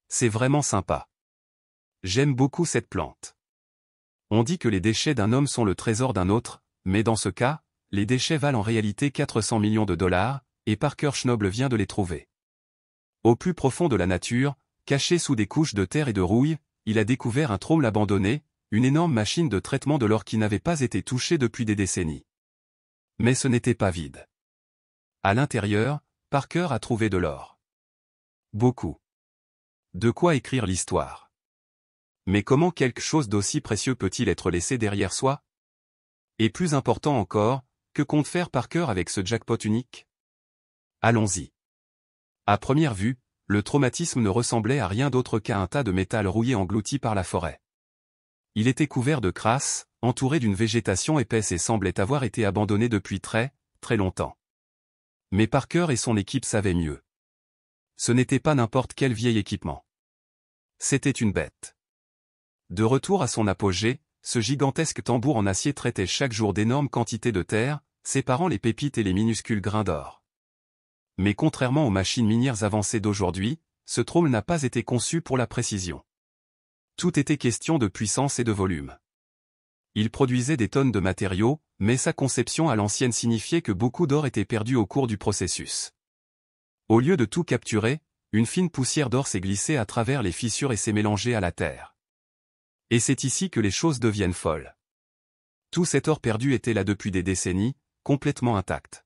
C'est vraiment sympa. J'aime beaucoup cette plante. On dit que les déchets d'un homme sont le trésor d'un autre, mais dans ce cas, les déchets valent en réalité 400 millions de dollars, et Parker Schnoble vient de les trouver. Au plus profond de la nature, caché sous des couches de terre et de rouille, il a découvert un trône abandonné, une énorme machine de traitement de l'or qui n'avait pas été touchée depuis des décennies. Mais ce n'était pas vide. À l'intérieur, Parker a trouvé de l'or. Beaucoup. De quoi écrire l'histoire. Mais comment quelque chose d'aussi précieux peut-il être laissé derrière soi? Et plus important encore, que compte faire Parker avec ce jackpot unique? Allons-y. À première vue, le traumatisme ne ressemblait à rien d'autre qu'à un tas de métal rouillé englouti par la forêt. Il était couvert de crasse, entouré d'une végétation épaisse et semblait avoir été abandonné depuis très, très longtemps. Mais Parker et son équipe savaient mieux. Ce n'était pas n'importe quel vieil équipement. C'était une bête. De retour à son apogée, ce gigantesque tambour en acier traitait chaque jour d'énormes quantités de terre, séparant les pépites et les minuscules grains d'or. Mais contrairement aux machines minières avancées d'aujourd'hui, ce trône n'a pas été conçu pour la précision. Tout était question de puissance et de volume. Il produisait des tonnes de matériaux, mais sa conception à l'ancienne signifiait que beaucoup d'or était perdu au cours du processus. Au lieu de tout capturer, une fine poussière d'or s'est glissée à travers les fissures et s'est mélangée à la terre. Et c'est ici que les choses deviennent folles. Tout cet or perdu était là depuis des décennies, complètement intact.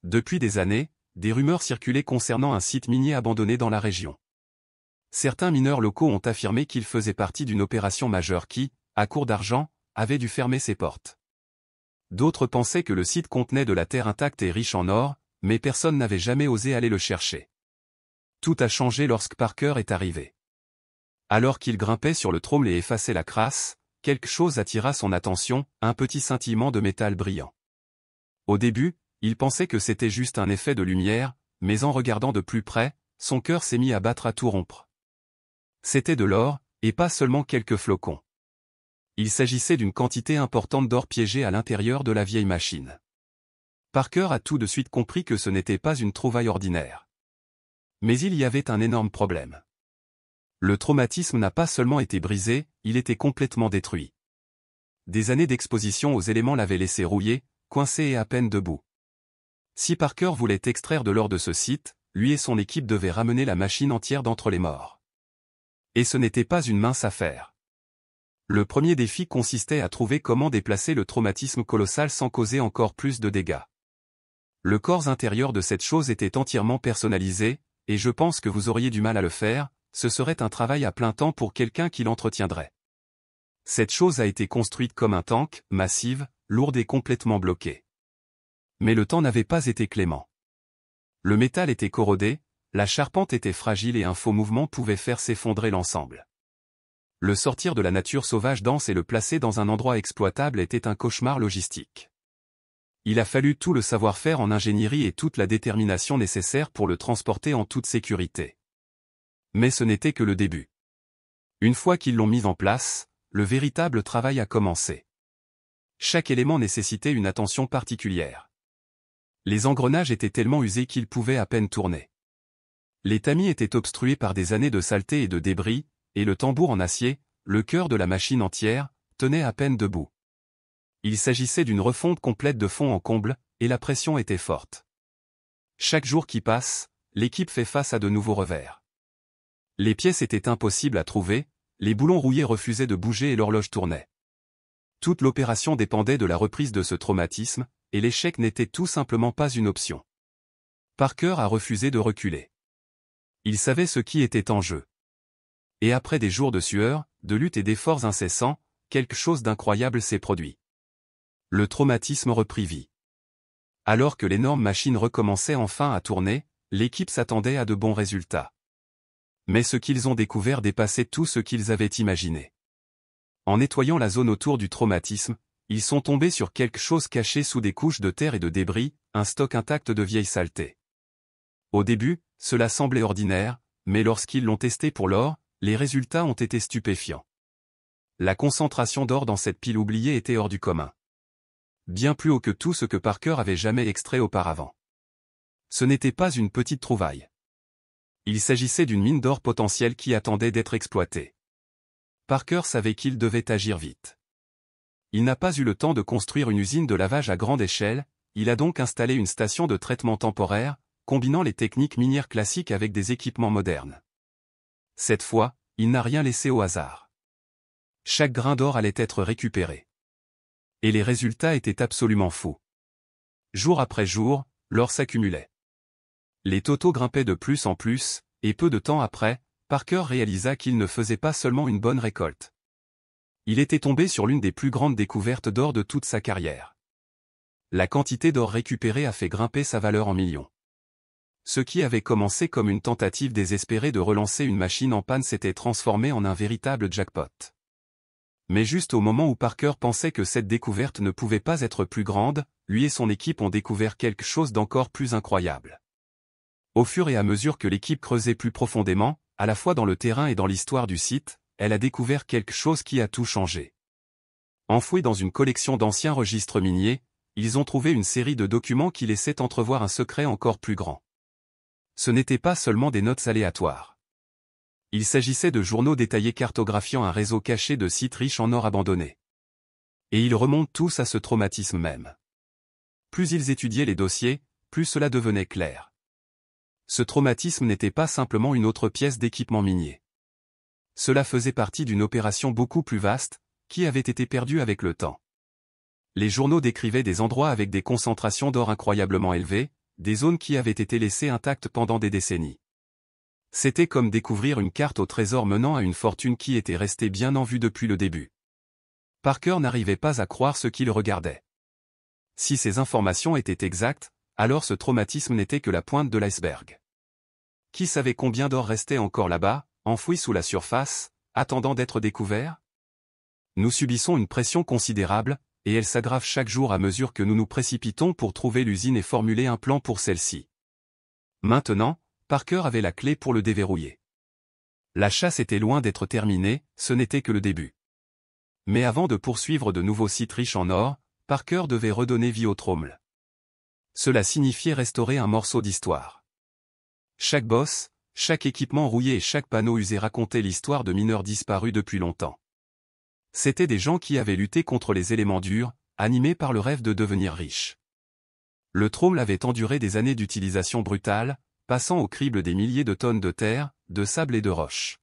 Depuis des années, des rumeurs circulaient concernant un site minier abandonné dans la région. Certains mineurs locaux ont affirmé qu'il faisait partie d'une opération majeure qui, à court d'argent, avait dû fermer ses portes. D'autres pensaient que le site contenait de la terre intacte et riche en or, mais personne n'avait jamais osé aller le chercher. Tout a changé lorsque Parker est arrivé. Alors qu'il grimpait sur le trône et effaçait la crasse, quelque chose attira son attention, un petit scintillement de métal brillant. Au début, il pensait que c'était juste un effet de lumière, mais en regardant de plus près, son cœur s'est mis à battre à tout rompre. C'était de l'or, et pas seulement quelques flocons. Il s'agissait d'une quantité importante d'or piégé à l'intérieur de la vieille machine. Parker a tout de suite compris que ce n'était pas une trouvaille ordinaire. Mais il y avait un énorme problème. Le traumatisme n'a pas seulement été brisé, il était complètement détruit. Des années d'exposition aux éléments l'avaient laissé rouillé, coincé et à peine debout. Si Parker voulait extraire de l'or de ce site, lui et son équipe devaient ramener la machine entière d'entre les morts. Et ce n'était pas une mince affaire. Le premier défi consistait à trouver comment déplacer le traumatisme colossal sans causer encore plus de dégâts. Le corps intérieur de cette chose était entièrement personnalisé, et je pense que vous auriez du mal à le faire, ce serait un travail à plein temps pour quelqu'un qui l'entretiendrait. Cette chose a été construite comme un tank, massive, lourde et complètement bloquée. Mais le temps n'avait pas été clément. Le métal était corrodé, la charpente était fragile et un faux mouvement pouvait faire s'effondrer l'ensemble. Le sortir de la nature sauvage dense et le placer dans un endroit exploitable était un cauchemar logistique. Il a fallu tout le savoir-faire en ingénierie et toute la détermination nécessaire pour le transporter en toute sécurité. Mais ce n'était que le début. Une fois qu'ils l'ont mis en place, le véritable travail a commencé. Chaque élément nécessitait une attention particulière. Les engrenages étaient tellement usés qu'ils pouvaient à peine tourner. Les tamis étaient obstrués par des années de saleté et de débris, et le tambour en acier, le cœur de la machine entière, tenait à peine debout. Il s'agissait d'une refonte complète de fond en comble, et la pression était forte. Chaque jour qui passe, l'équipe fait face à de nouveaux revers. Les pièces étaient impossibles à trouver, les boulons rouillés refusaient de bouger et l'horloge tournait. Toute l'opération dépendait de la reprise de ce traumatisme, et l'échec n'était tout simplement pas une option. Parker a refusé de reculer. Il savait ce qui était en jeu. Et après des jours de sueur, de lutte et d'efforts incessants, quelque chose d'incroyable s'est produit. Le traumatisme reprit vie. Alors que l'énorme machine recommençait enfin à tourner, l'équipe s'attendait à de bons résultats. Mais ce qu'ils ont découvert dépassait tout ce qu'ils avaient imaginé. En nettoyant la zone autour du traumatisme, ils sont tombés sur quelque chose caché sous des couches de terre et de débris, un stock intact de vieilles saletés. Au début, cela semblait ordinaire, mais lorsqu'ils l'ont testé pour l'or, les résultats ont été stupéfiants. La concentration d'or dans cette pile oubliée était hors du commun. Bien plus haut que tout ce que Parker avait jamais extrait auparavant. Ce n'était pas une petite trouvaille. Il s'agissait d'une mine d'or potentielle qui attendait d'être exploitée. Parker savait qu'il devait agir vite. Il n'a pas eu le temps de construire une usine de lavage à grande échelle, il a donc installé une station de traitement temporaire, combinant les techniques minières classiques avec des équipements modernes. Cette fois, il n'a rien laissé au hasard. Chaque grain d'or allait être récupéré. Et les résultats étaient absolument fous. Jour après jour, l'or s'accumulait. Les totaux grimpaient de plus en plus, et peu de temps après, Parker réalisa qu'il ne faisait pas seulement une bonne récolte. Il était tombé sur l'une des plus grandes découvertes d'or de toute sa carrière. La quantité d'or récupérée a fait grimper sa valeur en millions. Ce qui avait commencé comme une tentative désespérée de relancer une machine en panne s'était transformé en un véritable jackpot. Mais juste au moment où Parker pensait que cette découverte ne pouvait pas être plus grande, lui et son équipe ont découvert quelque chose d'encore plus incroyable. Au fur et à mesure que l'équipe creusait plus profondément, à la fois dans le terrain et dans l'histoire du site, elle a découvert quelque chose qui a tout changé. Enfouis dans une collection d'anciens registres miniers, ils ont trouvé une série de documents qui laissaient entrevoir un secret encore plus grand. Ce n'étaient pas seulement des notes aléatoires. Il s'agissait de journaux détaillés cartographiant un réseau caché de sites riches en or abandonnés. Et ils remontent tous à ce traumatisme même. Plus ils étudiaient les dossiers, plus cela devenait clair. Ce traumatisme n'était pas simplement une autre pièce d'équipement minier. Cela faisait partie d'une opération beaucoup plus vaste, qui avait été perdue avec le temps. Les journaux décrivaient des endroits avec des concentrations d'or incroyablement élevées, des zones qui avaient été laissées intactes pendant des décennies. C'était comme découvrir une carte au trésor menant à une fortune qui était restée bien en vue depuis le début. Parker n'arrivait pas à croire ce qu'il regardait. Si ces informations étaient exactes, alors ce traumatisme n'était que la pointe de l'iceberg. Qui savait combien d'or restait encore là-bas, enfoui sous la surface, attendant d'être découvert? Nous subissons une pression considérable, et elle s'aggrave chaque jour à mesure que nous nous précipitons pour trouver l'usine et formuler un plan pour celle-ci. Maintenant, Parker avait la clé pour le déverrouiller. La chasse était loin d'être terminée, ce n'était que le début. Mais avant de poursuivre de nouveaux sites riches en or, Parker devait redonner vie au tromble. Cela signifiait restaurer un morceau d'histoire. Chaque bosse, chaque équipement rouillé et chaque panneau usé racontait l'histoire de mineurs disparus depuis longtemps. C'étaient des gens qui avaient lutté contre les éléments durs, animés par le rêve de devenir riches. Le tromble avait enduré des années d'utilisation brutale, passant au crible des milliers de tonnes de terre, de sable et de roches.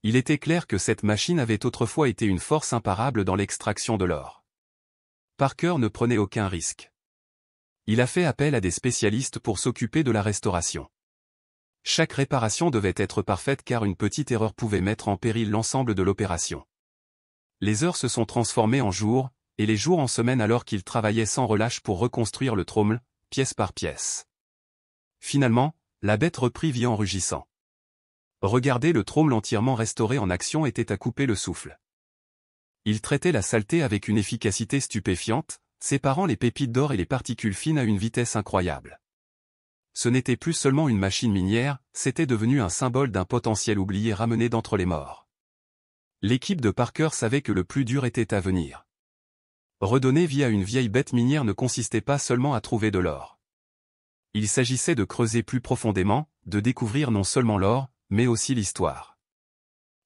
Il était clair que cette machine avait autrefois été une force imparable dans l'extraction de l'or. Parker ne prenait aucun risque. Il a fait appel à des spécialistes pour s'occuper de la restauration. Chaque réparation devait être parfaite car une petite erreur pouvait mettre en péril l'ensemble de l'opération. Les heures se sont transformées en jours, et les jours en semaines alors qu'il travaillait sans relâche pour reconstruire le tromble, pièce par pièce. Finalement, la bête reprit vie en rugissant. Regarder le tromble entièrement restauré en action était à couper le souffle. Il traitait la saleté avec une efficacité stupéfiante, séparant les pépites d'or et les particules fines à une vitesse incroyable. Ce n'était plus seulement une machine minière, c'était devenu un symbole d'un potentiel oublié ramené d'entre les morts. L'équipe de Parker savait que le plus dur était à venir. Redonner vie à une vieille bête minière ne consistait pas seulement à trouver de l'or. Il s'agissait de creuser plus profondément, de découvrir non seulement l'or, mais aussi l'histoire.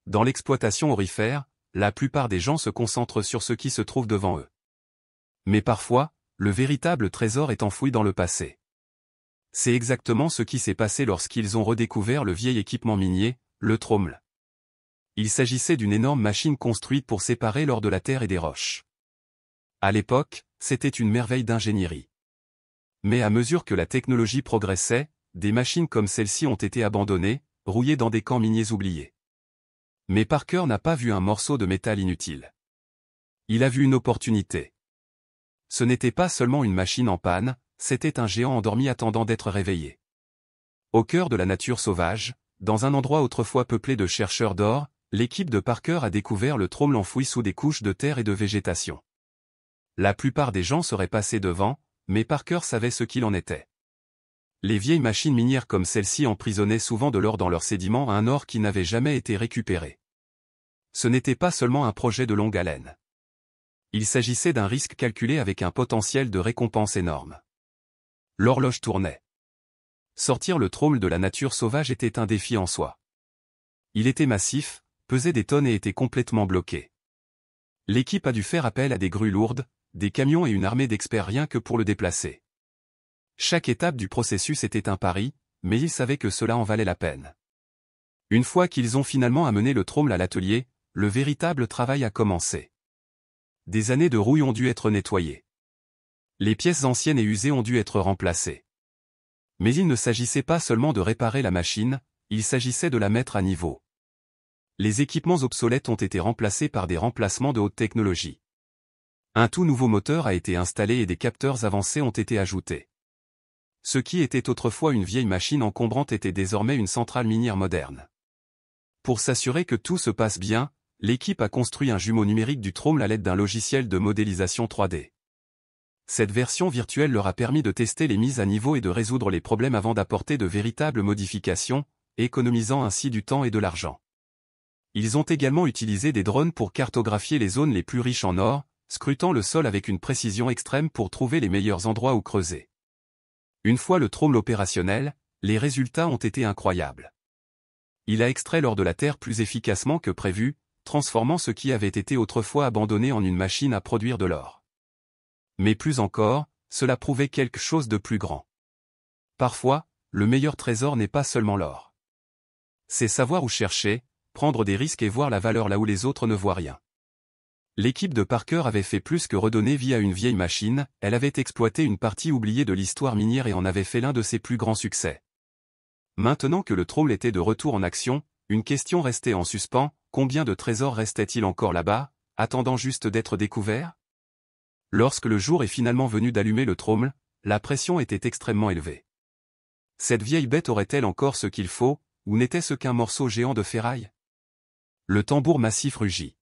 Dans l'exploitation aurifère, la plupart des gens se concentrent sur ce qui se trouve devant eux. Mais parfois, le véritable trésor est enfoui dans le passé. C'est exactement ce qui s'est passé lorsqu'ils ont redécouvert le vieil équipement minier, le tromble. Il s'agissait d'une énorme machine construite pour séparer l'or de la terre et des roches. À l'époque, c'était une merveille d'ingénierie. Mais à mesure que la technologie progressait, des machines comme celle-ci ont été abandonnées, rouillées dans des camps miniers oubliés. Mais Parker n'a pas vu un morceau de métal inutile. Il a vu une opportunité. Ce n'était pas seulement une machine en panne, c'était un géant endormi attendant d'être réveillé. Au cœur de la nature sauvage, dans un endroit autrefois peuplé de chercheurs d'or, l'équipe de Parker a découvert le tromble enfoui sous des couches de terre et de végétation. La plupart des gens seraient passés devant, mais Parker savait ce qu'il en était. Les vieilles machines minières comme celle-ci emprisonnaient souvent de l'or dans leurs sédiments, un or qui n'avait jamais été récupéré. Ce n'était pas seulement un projet de longue haleine. Il s'agissait d'un risque calculé avec un potentiel de récompense énorme. L'horloge tournait. Sortir le trôme de la nature sauvage était un défi en soi. Il était massif, pesait des tonnes et était complètement bloqué. L'équipe a dû faire appel à des grues lourdes, des camions et une armée d'experts rien que pour le déplacer. Chaque étape du processus était un pari, mais ils savaient que cela en valait la peine. Une fois qu'ils ont finalement amené le trône à l'atelier, le véritable travail a commencé. Des années de rouille ont dû être nettoyées. Les pièces anciennes et usées ont dû être remplacées. Mais il ne s'agissait pas seulement de réparer la machine, il s'agissait de la mettre à niveau. Les équipements obsolètes ont été remplacés par des remplacements de haute technologie. Un tout nouveau moteur a été installé et des capteurs avancés ont été ajoutés. Ce qui était autrefois une vieille machine encombrante était désormais une centrale minière moderne. Pour s'assurer que tout se passe bien, l'équipe a construit un jumeau numérique du trône à l'aide d'un logiciel de modélisation 3D. Cette version virtuelle leur a permis de tester les mises à niveau et de résoudre les problèmes avant d'apporter de véritables modifications, économisant ainsi du temps et de l'argent. Ils ont également utilisé des drones pour cartographier les zones les plus riches en or, scrutant le sol avec une précision extrême pour trouver les meilleurs endroits où creuser. Une fois le trône opérationnel, les résultats ont été incroyables. Il a extrait l'or de la terre plus efficacement que prévu, transformant ce qui avait été autrefois abandonné en une machine à produire de l'or. Mais plus encore, cela prouvait quelque chose de plus grand. Parfois, le meilleur trésor n'est pas seulement l'or. C'est savoir où chercher, prendre des risques et voir la valeur là où les autres ne voient rien. L'équipe de Parker avait fait plus que redonner vie à une vieille machine, elle avait exploité une partie oubliée de l'histoire minière et en avait fait l'un de ses plus grands succès. Maintenant que le trône était de retour en action, une question restait en suspens, combien de trésors restait-il encore là-bas, attendant juste d'être découverts? Lorsque le jour est finalement venu d'allumer le trône, la pression était extrêmement élevée. Cette vieille bête aurait-elle encore ce qu'il faut, ou n'était-ce qu'un morceau géant de ferraille? Le tambour massif rugit.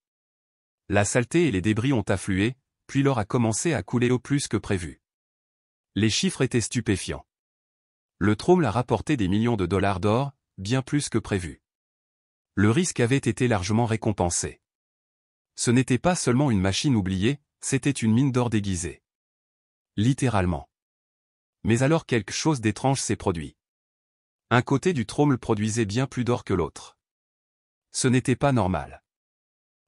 La saleté et les débris ont afflué, puis l'or a commencé à couler au plus que prévu. Les chiffres étaient stupéfiants. Le trône a rapporté des millions de dollars d'or, bien plus que prévu. Le risque avait été largement récompensé. Ce n'était pas seulement une machine oubliée, c'était une mine d'or déguisée. Littéralement. Mais alors quelque chose d'étrange s'est produit. Un côté du trône produisait bien plus d'or que l'autre. Ce n'était pas normal.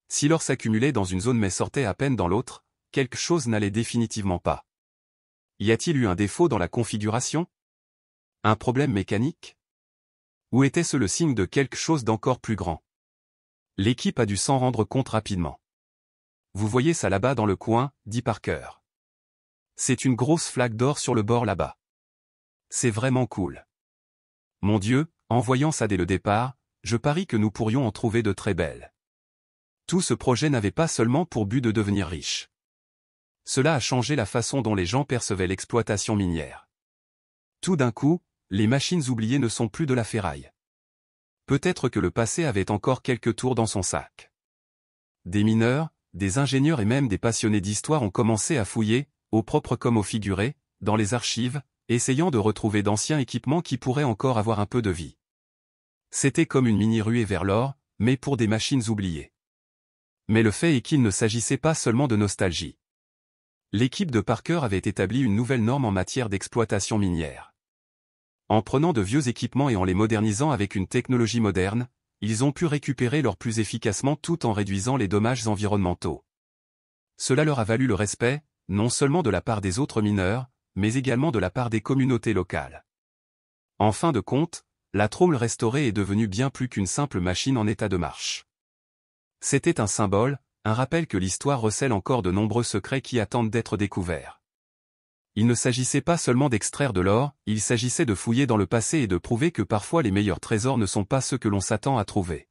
Si l'or s'accumulait dans une zone mais sortait à peine dans l'autre, quelque chose n'allait définitivement pas. Y a-t-il eu un défaut dans la configuration? Un problème mécanique? Ou était-ce le signe de quelque chose d'encore plus grand? L'équipe a dû s'en rendre compte rapidement. Vous voyez ça là-bas dans le coin, dit Parker. C'est une grosse flaque d'or sur le bord là-bas. C'est vraiment cool. Mon Dieu, en voyant ça dès le départ, je parie que nous pourrions en trouver de très belles. Tout ce projet n'avait pas seulement pour but de devenir riche. Cela a changé la façon dont les gens percevaient l'exploitation minière. Tout d'un coup, les machines oubliées ne sont plus de la ferraille. Peut-être que le passé avait encore quelques tours dans son sac. Des mineurs, des ingénieurs et même des passionnés d'histoire ont commencé à fouiller, au propre comme au figuré, dans les archives, essayant de retrouver d'anciens équipements qui pourraient encore avoir un peu de vie. C'était comme une mini-ruée vers l'or, mais pour des machines oubliées. Mais le fait est qu'il ne s'agissait pas seulement de nostalgie. L'équipe de Parker avait établi une nouvelle norme en matière d'exploitation minière. En prenant de vieux équipements et en les modernisant avec une technologie moderne, ils ont pu récupérer l'or plus efficacement tout en réduisant les dommages environnementaux. Cela leur a valu le respect, non seulement de la part des autres mineurs, mais également de la part des communautés locales. En fin de compte, la trône restaurée est devenue bien plus qu'une simple machine en état de marche. C'était un symbole, un rappel que l'histoire recèle encore de nombreux secrets qui attendent d'être découverts. Il ne s'agissait pas seulement d'extraire de l'or, il s'agissait de fouiller dans le passé et de prouver que parfois les meilleurs trésors ne sont pas ceux que l'on s'attend à trouver.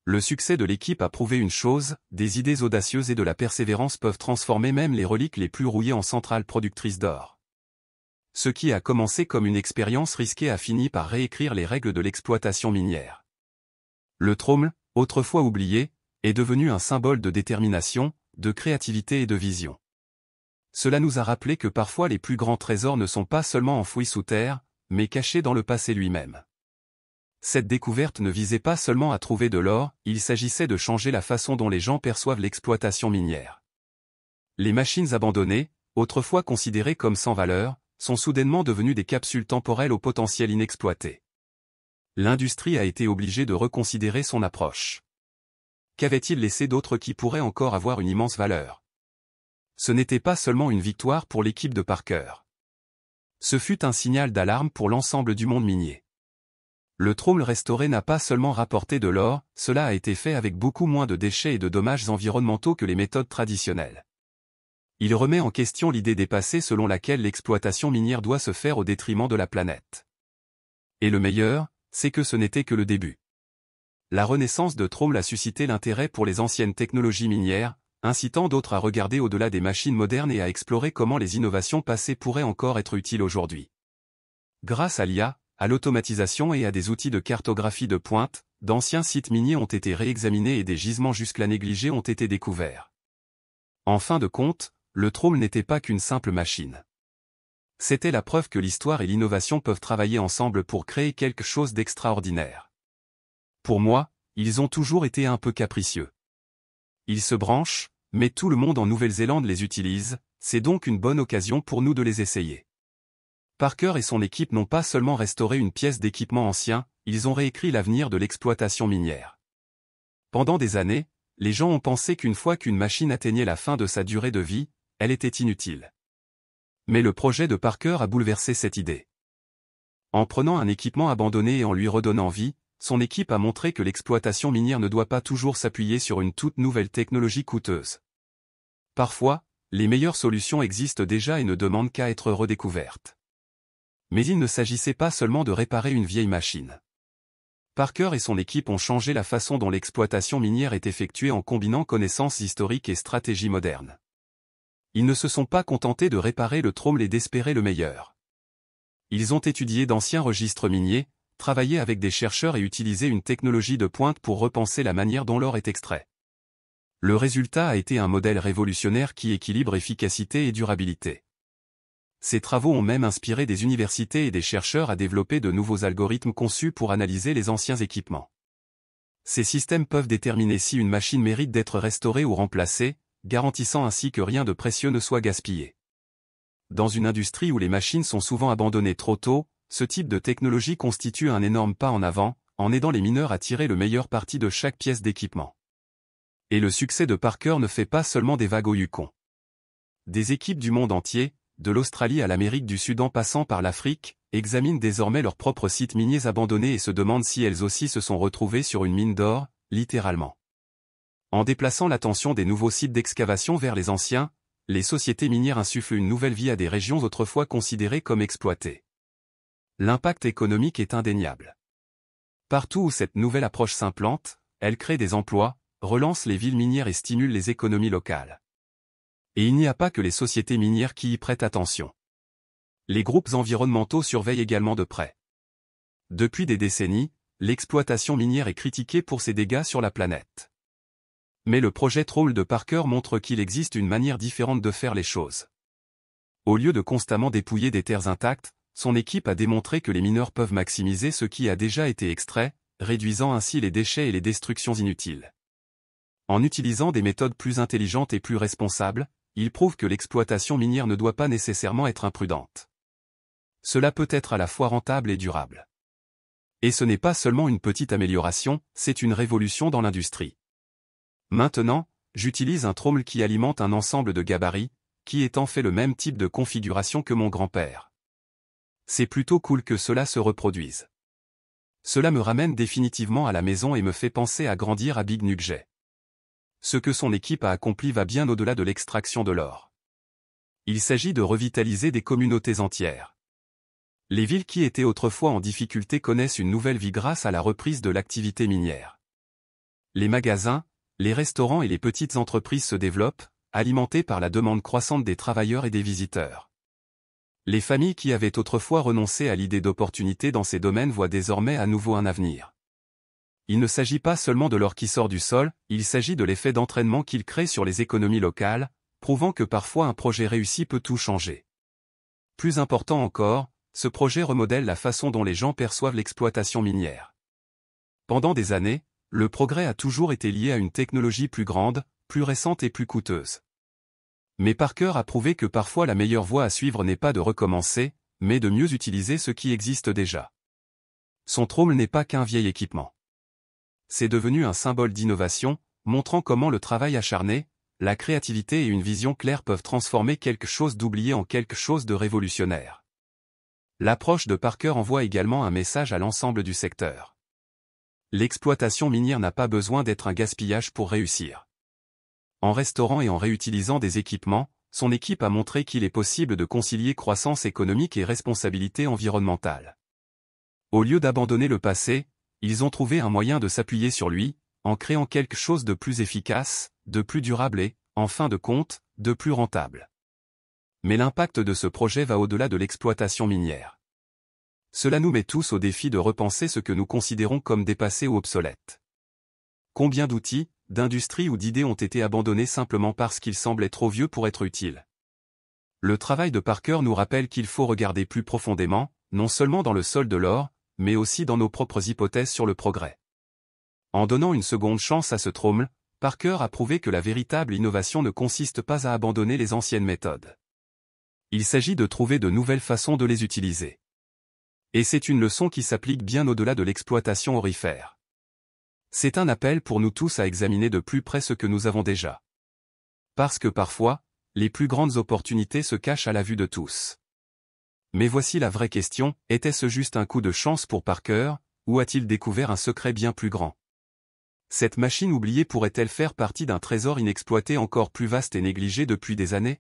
Le succès de l'équipe a prouvé une chose, des idées audacieuses et de la persévérance peuvent transformer même les reliques les plus rouillées en centrales productrices d'or. Ce qui a commencé comme une expérience risquée a fini par réécrire les règles de l'exploitation minière. Le trône, autrefois oublié, est devenu un symbole de détermination, de créativité et de vision. Cela nous a rappelé que parfois les plus grands trésors ne sont pas seulement enfouis sous terre, mais cachés dans le passé lui-même. Cette découverte ne visait pas seulement à trouver de l'or, il s'agissait de changer la façon dont les gens perçoivent l'exploitation minière. Les machines abandonnées, autrefois considérées comme sans valeur, sont soudainement devenus des capsules temporelles au potentiel inexploité. L'industrie a été obligée de reconsidérer son approche. Qu'avait-il laissé d'autre qui pourrait encore avoir une immense valeur? Ce n'était pas seulement une victoire pour l'équipe de Parker. Ce fut un signal d'alarme pour l'ensemble du monde minier. Le trône restauré n'a pas seulement rapporté de l'or, cela a été fait avec beaucoup moins de déchets et de dommages environnementaux que les méthodes traditionnelles. Il remet en question l'idée dépassée selon laquelle l'exploitation minière doit se faire au détriment de la planète. Et le meilleur, c'est que ce n'était que le début. La renaissance de Trône a suscité l'intérêt pour les anciennes technologies minières, incitant d'autres à regarder au-delà des machines modernes et à explorer comment les innovations passées pourraient encore être utiles aujourd'hui. Grâce à l'IA, à l'automatisation et à des outils de cartographie de pointe, d'anciens sites miniers ont été réexaminés et des gisements jusque-là négligés ont été découverts. En fin de compte, le trône n'était pas qu'une simple machine. C'était la preuve que l'histoire et l'innovation peuvent travailler ensemble pour créer quelque chose d'extraordinaire. Pour moi, ils ont toujours été un peu capricieux. Ils se branchent, mais tout le monde en Nouvelle-Zélande les utilise, c'est donc une bonne occasion pour nous de les essayer. Parker et son équipe n'ont pas seulement restauré une pièce d'équipement ancien, ils ont réécrit l'avenir de l'exploitation minière. Pendant des années, les gens ont pensé qu'une fois qu'une machine atteignait la fin de sa durée de vie, elle était inutile. Mais le projet de Parker a bouleversé cette idée. En prenant un équipement abandonné et en lui redonnant vie, son équipe a montré que l'exploitation minière ne doit pas toujours s'appuyer sur une toute nouvelle technologie coûteuse. Parfois, les meilleures solutions existent déjà et ne demandent qu'à être redécouvertes. Mais il ne s'agissait pas seulement de réparer une vieille machine. Parker et son équipe ont changé la façon dont l'exploitation minière est effectuée en combinant connaissances historiques et stratégies modernes. Ils ne se sont pas contentés de réparer le trône et d'espérer le meilleur. Ils ont étudié d'anciens registres miniers, travaillé avec des chercheurs et utilisé une technologie de pointe pour repenser la manière dont l'or est extrait. Le résultat a été un modèle révolutionnaire qui équilibre efficacité et durabilité. Ces travaux ont même inspiré des universités et des chercheurs à développer de nouveaux algorithmes conçus pour analyser les anciens équipements. Ces systèmes peuvent déterminer si une machine mérite d'être restaurée ou remplacée, garantissant ainsi que rien de précieux ne soit gaspillé. Dans une industrie où les machines sont souvent abandonnées trop tôt, ce type de technologie constitue un énorme pas en avant, en aidant les mineurs à tirer le meilleur parti de chaque pièce d'équipement. Et le succès de Parker ne fait pas seulement des vagues au Yukon. Des équipes du monde entier, de l'Australie à l'Amérique du Sud en passant par l'Afrique, examinent désormais leurs propres sites miniers abandonnés et se demandent si elles aussi se sont retrouvées sur une mine d'or, littéralement. En déplaçant l'attention des nouveaux sites d'excavation vers les anciens, les sociétés minières insufflent une nouvelle vie à des régions autrefois considérées comme exploitées. L'impact économique est indéniable. Partout où cette nouvelle approche s'implante, elle crée des emplois, relance les villes minières et stimule les économies locales. Et il n'y a pas que les sociétés minières qui y prêtent attention. Les groupes environnementaux surveillent également de près. Depuis des décennies, l'exploitation minière est critiquée pour ses dégâts sur la planète. Mais le projet Troll de Parker montre qu'il existe une manière différente de faire les choses. Au lieu de constamment dépouiller des terres intactes, son équipe a démontré que les mineurs peuvent maximiser ce qui a déjà été extrait, réduisant ainsi les déchets et les destructions inutiles. En utilisant des méthodes plus intelligentes et plus responsables, il prouve que l'exploitation minière ne doit pas nécessairement être imprudente. Cela peut être à la fois rentable et durable. Et ce n'est pas seulement une petite amélioration, c'est une révolution dans l'industrie. Maintenant, j'utilise un trommel qui alimente un ensemble de gabarits, qui est en fait le même type de configuration que mon grand-père. C'est plutôt cool que cela se reproduise. Cela me ramène définitivement à la maison et me fait penser à grandir à Big Nugget. Ce que son équipe a accompli va bien au-delà de l'extraction de l'or. Il s'agit de revitaliser des communautés entières. Les villes qui étaient autrefois en difficulté connaissent une nouvelle vie grâce à la reprise de l'activité minière. Les magasins, les restaurants et les petites entreprises se développent, alimentés par la demande croissante des travailleurs et des visiteurs. Les familles qui avaient autrefois renoncé à l'idée d'opportunité dans ces domaines voient désormais à nouveau un avenir. Il ne s'agit pas seulement de l'or qui sort du sol, il s'agit de l'effet d'entraînement qu'il crée sur les économies locales, prouvant que parfois un projet réussi peut tout changer. Plus important encore, ce projet remodèle la façon dont les gens perçoivent l'exploitation minière. Pendant des années, le progrès a toujours été lié à une technologie plus grande, plus récente et plus coûteuse. Mais Parker a prouvé que parfois la meilleure voie à suivre n'est pas de recommencer, mais de mieux utiliser ce qui existe déjà. Son Tromle n'est pas qu'un vieil équipement. C'est devenu un symbole d'innovation, montrant comment le travail acharné, la créativité et une vision claire peuvent transformer quelque chose d'oublié en quelque chose de révolutionnaire. L'approche de Parker envoie également un message à l'ensemble du secteur. L'exploitation minière n'a pas besoin d'être un gaspillage pour réussir. En restaurant et en réutilisant des équipements, son équipe a montré qu'il est possible de concilier croissance économique et responsabilité environnementale. Au lieu d'abandonner le passé, ils ont trouvé un moyen de s'appuyer sur lui, en créant quelque chose de plus efficace, de plus durable et, en fin de compte, de plus rentable. Mais l'impact de ce projet va au-delà de l'exploitation minière. Cela nous met tous au défi de repenser ce que nous considérons comme dépassé ou obsolète. Combien d'outils, d'industries ou d'idées ont été abandonnés simplement parce qu'ils semblaient trop vieux pour être utiles? Le travail de Parker nous rappelle qu'il faut regarder plus profondément, non seulement dans le sol de l'or, mais aussi dans nos propres hypothèses sur le progrès. En donnant une seconde chance à ce Tromle, Parker a prouvé que la véritable innovation ne consiste pas à abandonner les anciennes méthodes. Il s'agit de trouver de nouvelles façons de les utiliser. Et c'est une leçon qui s'applique bien au-delà de l'exploitation aurifère. C'est un appel pour nous tous à examiner de plus près ce que nous avons déjà. Parce que parfois, les plus grandes opportunités se cachent à la vue de tous. Mais voici la vraie question, était-ce juste un coup de chance pour Parker, ou a-t-il découvert un secret bien plus grand? Cette machine oubliée pourrait-elle faire partie d'un trésor inexploité encore plus vaste et négligé depuis des années?